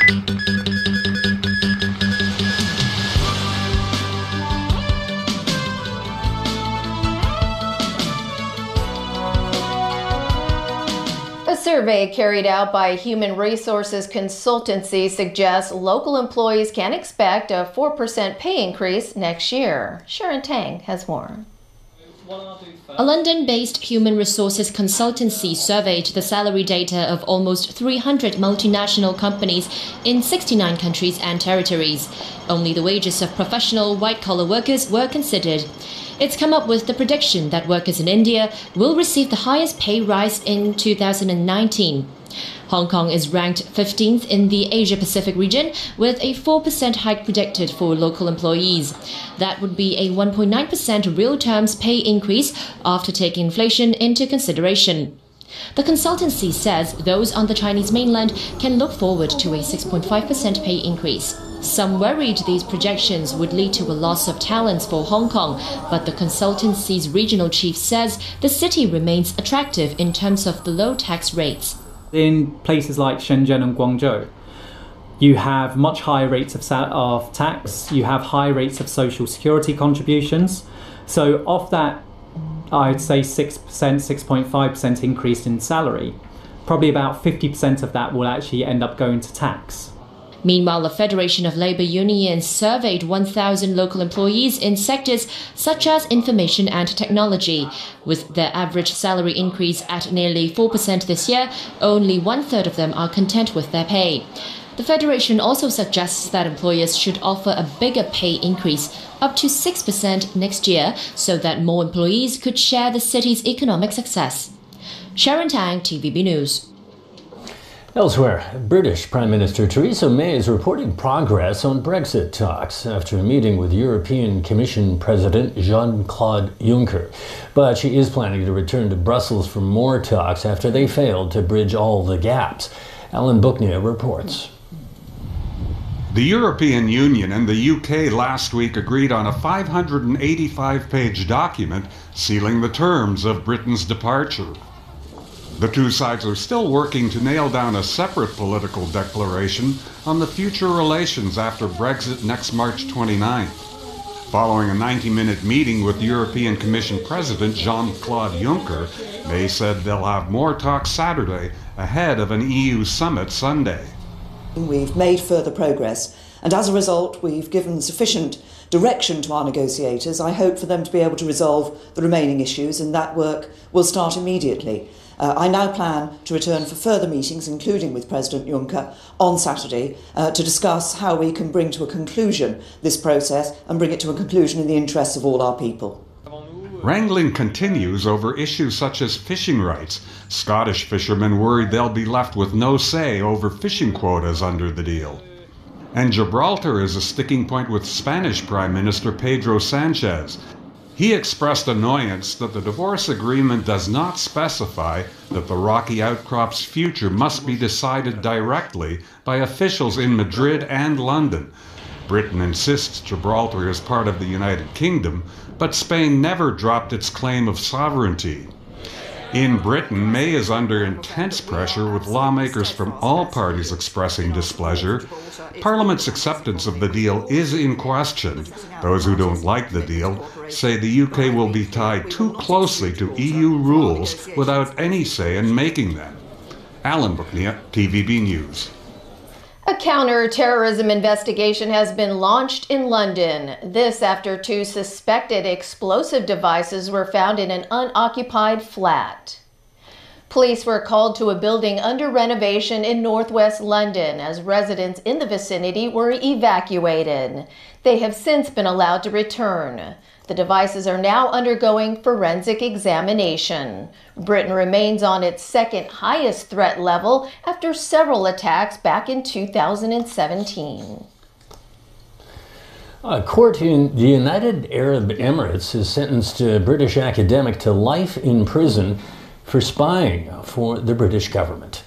A survey carried out by Human Resources Consultancy suggests local employees can expect a 4% pay increase next year. Sharon Tang has more. A London-based human resources consultancy surveyed the salary data of almost 300 multinational companies in 69 countries and territories. Only the wages of professional white-collar workers were considered. It's come up with the prediction that workers in India will receive the highest pay rise in 2019. Hong Kong is ranked 15th in the Asia-Pacific region, with a 4% hike predicted for local employees. That would be a 1.9% real terms pay increase after taking inflation into consideration. The consultancy says those on the Chinese mainland can look forward to a 6.5% pay increase. Some worried these projections would lead to a loss of talents for Hong Kong, but the consultancy's regional chief says the city remains attractive in terms of the low tax rates. In places like Shenzhen and Guangzhou, you have much higher rates of tax, you have high rates of social security contributions. So of that, I'd say 6%, 6.5% increase in salary, probably about 50% of that will actually end up going to tax. Meanwhile, the Federation of Labour Unions surveyed 1,000 local employees in sectors such as information and technology. With their average salary increase at nearly 4% this year, only one-third of them are content with their pay. The Federation also suggests that employers should offer a bigger pay increase, up to 6% next year, so that more employees could share the city's economic success. Sharon Tang, TVB News. Elsewhere, British Prime Minister Theresa May is reporting progress on Brexit talks after a meeting with European Commission President Jean-Claude Juncker. But she is planning to return to Brussels for more talks after they failed to bridge all the gaps. Alan Booknia reports. The European Union and the UK last week agreed on a 585-page document sealing the terms of Britain's departure. The two sides are still working to nail down a separate political declaration on the future relations after Brexit next March 29th. Following a 90-minute meeting with European Commission President Jean-Claude Juncker, May said they'll have more talks Saturday ahead of an EU summit Sunday. We've made further progress, and as a result we've given sufficient direction to our negotiators. I hope for them to be able to resolve the remaining issues, and that work will start immediately. I now plan to return for further meetings, including with President Juncker, on Saturday to discuss how we can bring to a conclusion this process and bring it to a conclusion in the interests of all our people. Wrangling continues over issues such as fishing rights. Scottish fishermen worried they'll be left with no say over fishing quotas under the deal. And Gibraltar is a sticking point with Spanish Prime Minister Pedro Sanchez. He expressed annoyance that the divorce agreement does not specify that the rocky outcrop's future must be decided directly by officials in Madrid and London. Britain insists Gibraltar is part of the United Kingdom, but Spain never dropped its claim of sovereignty. In Britain, May is under intense pressure with lawmakers from all parties expressing displeasure. Parliament's acceptance of the deal is in question. Those who don't like the deal say the UK will be tied too closely to EU rules without any say in making them. Alan Booknia, TVB News. A counter-terrorism investigation has been launched in London. This after two suspected explosive devices were found in an unoccupied flat. Police were called to a building under renovation in northwest London as residents in the vicinity were evacuated. They have since been allowed to return. The devices are now undergoing forensic examination. Britain remains on its second highest threat level after several attacks back in 2017. A court in the United Arab Emirates has sentenced a British academic to life in prison for spying for the British government.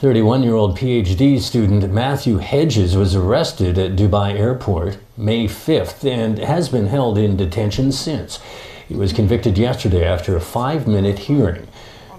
31-year-old PhD student Matthew Hedges was arrested at Dubai Airport May 5th and has been held in detention since. He was convicted yesterday after a 5-minute hearing.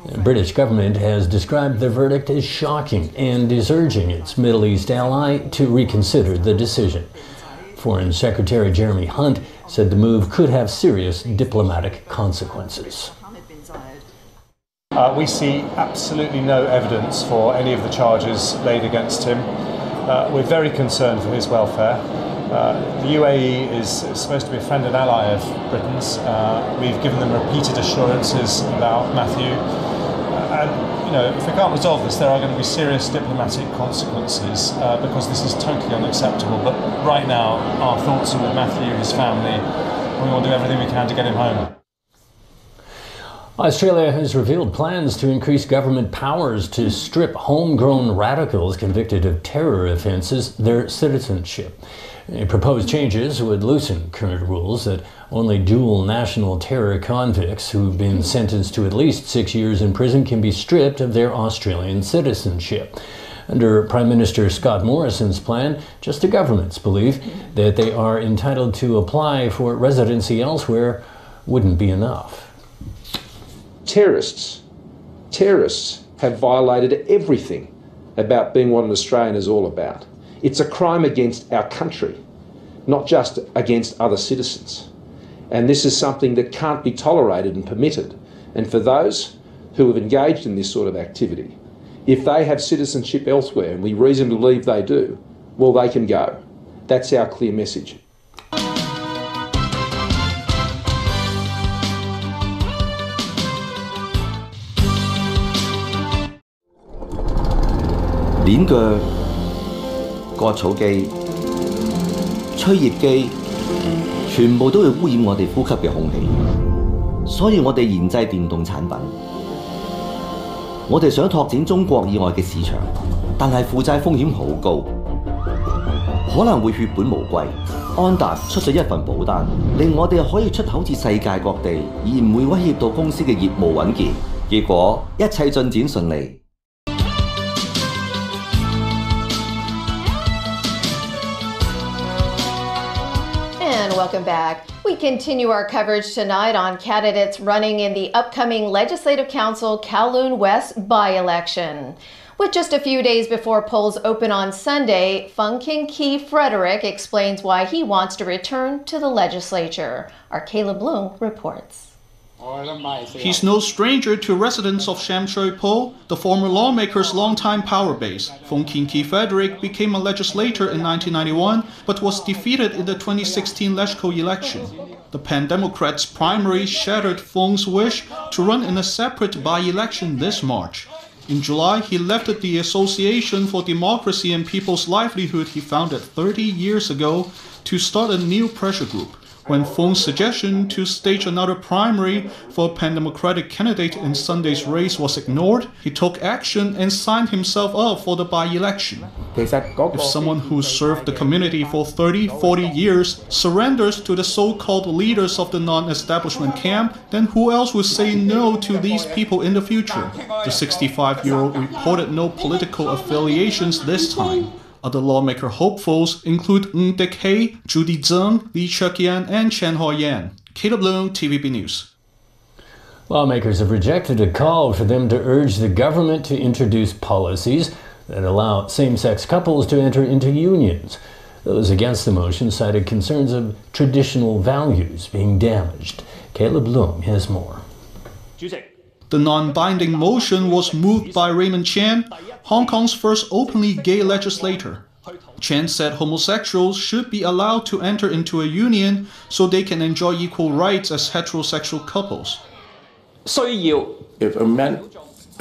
The British government has described the verdict as shocking and is urging its Middle East ally to reconsider the decision. Foreign Secretary Jeremy Hunt said the move could have serious diplomatic consequences. We see absolutely no evidence for any of the charges laid against him. We're very concerned for his welfare. The UAE is supposed to be a friend and ally of Britain's. We've given them repeated assurances about Matthew. And, if we can't resolve this, there are going to be serious diplomatic consequences because this is totally unacceptable. But right now, our thoughts are with Matthew, his family, and we will do everything we can to get him home. Australia has revealed plans to increase government powers to strip homegrown radicals convicted of terror offences their citizenship. Proposed changes would loosen current rules that only dual national terror convicts who've been sentenced to at least 6 years in prison can be stripped of their Australian citizenship. Under Prime Minister Scott Morrison's plan, just the governments believe that they are entitled to apply for residency elsewhere wouldn't be enough. Terrorists have violated everything about being what an Australian is all about. It's a crime against our country, not just against other citizens. And this is something that can't be tolerated and permitted. And for those who have engaged in this sort of activity, if they have citizenship elsewhere, and we reasonably believe they do, well, they can go. That's our clear message. 鏈鋸、割草機、吹葉機，全部都會污染我哋呼吸嘅空氣。所以我哋研製電動產品。我哋想拓展中國以外嘅市場，但係負債風險好高，可能會血本無歸。安達出咗一份保單，令我哋可以出口至世界各地，而唔會威脅到公司嘅業務穩健。結果一切進展順利。 Welcome back. We continue our coverage tonight on candidates running in the upcoming Legislative Council Kowloon West by-election. With just a few days before polls open on Sunday, Fung King Kee Frederick explains why he wants to return to the legislature. Our Caleb Bloom reports. He's no stranger to residents of Sham Shui Po, the former lawmaker's longtime power base. Fung King Kee Frederick became a legislator in 1991, but was defeated in the 2016 LegCo election. The Pan-Democrats' primary shattered Fung's wish to run in a separate by-election this March. In July, he left the Association for Democracy and People's Livelihood he founded 30 years ago to start a new pressure group. When Fung's suggestion to stage another primary for a pan-democratic candidate in Sunday's race was ignored, he took action and signed himself up for the by-election. If someone who served the community for 30-40 years surrenders to the so-called leaders of the non-establishment camp, then who else would say no to these people in the future? The 65-year-old reported no political affiliations this time. Other lawmaker hopefuls include Ng Dek Hei, Judy Zeng, Lee Chuk-yan, and Chen Ho-yan. Caleb Bloom, TVB News. Lawmakers have rejected a call for them to urge the government to introduce policies that allow same-sex couples to enter into unions. Those against the motion cited concerns of traditional values being damaged. Caleb Bloom has more. The non-binding motion was moved by Raymond Chan, Hong Kong's first openly gay legislator. Chan said homosexuals should be allowed to enter into a union so they can enjoy equal rights as heterosexual couples. If a man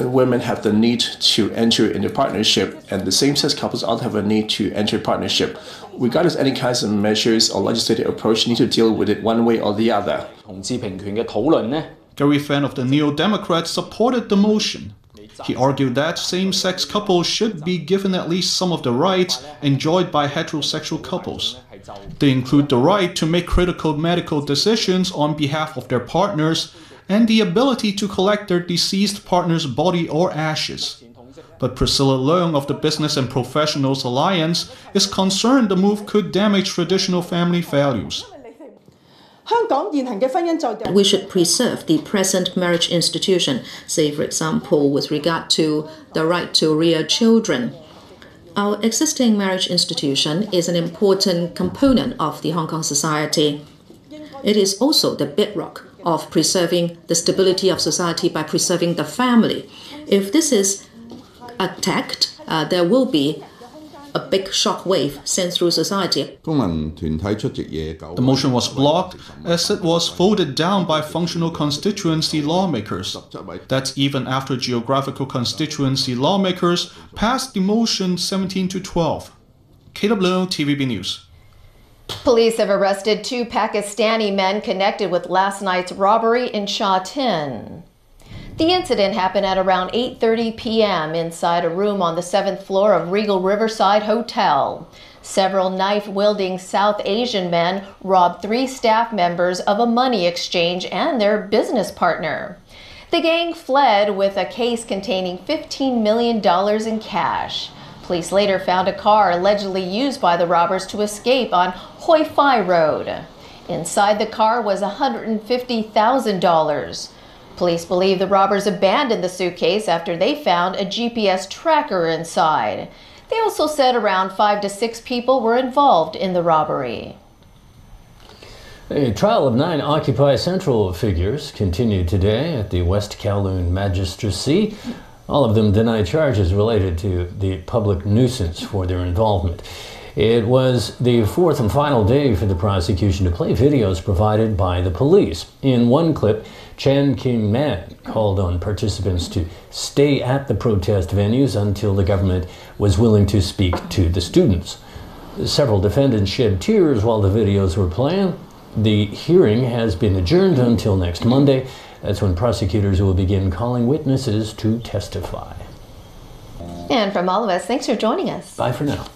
and women have the need to enter into partnership and the same-sex couples also have a need to enter partnership, regardless of any kinds of measures or legislative approach, need to deal with it one way or the other. Gary Fan of the Neo Democrats supported the motion. He argued that same-sex couples should be given at least some of the rights enjoyed by heterosexual couples. They include the right to make critical medical decisions on behalf of their partners and the ability to collect their deceased partner's body or ashes. But Priscilla Leung of the Business and Professionals Alliance is concerned the move could damage traditional family values. We should preserve the present marriage institution, say, for example, with regard to the right to rear children. Our existing marriage institution is an important component of the Hong Kong society. It is also the bedrock of preserving the stability of society by preserving the family. If this is attacked, there will be a big shock wave sent through society. The motion was blocked as it was voted down by functional constituency lawmakers. That's even after geographical constituency lawmakers passed the motion 17-12. KW TVB News. Police have arrested 2 Pakistani men connected with last night's robbery in Sha Tin. The incident happened at around 8:30 p.m. inside a room on the 7th floor of Regal Riverside Hotel. Several knife-wielding South Asian men robbed 3 staff members of a money exchange and their business partner. The gang fled with a case containing $15 million in cash. Police later found a car allegedly used by the robbers to escape on Hoi Fai Road. Inside the car was $150,000. Police believe the robbers abandoned the suitcase after they found a GPS tracker inside. They also said around 5 to 6 people were involved in the robbery. A trial of 9 Occupy Central figures continued today at the West Kowloon Magistracy. All of them deny charges related to the public nuisance for their involvement. It was the 4th and final day for the prosecution to play videos provided by the police. In one clip, Chan Kim Man called on participants to stay at the protest venues until the government was willing to speak to the students. Several defendants shed tears while the videos were playing. The hearing has been adjourned until next Monday. That's when prosecutors will begin calling witnesses to testify. And from all of us, thanks for joining us. Bye for now.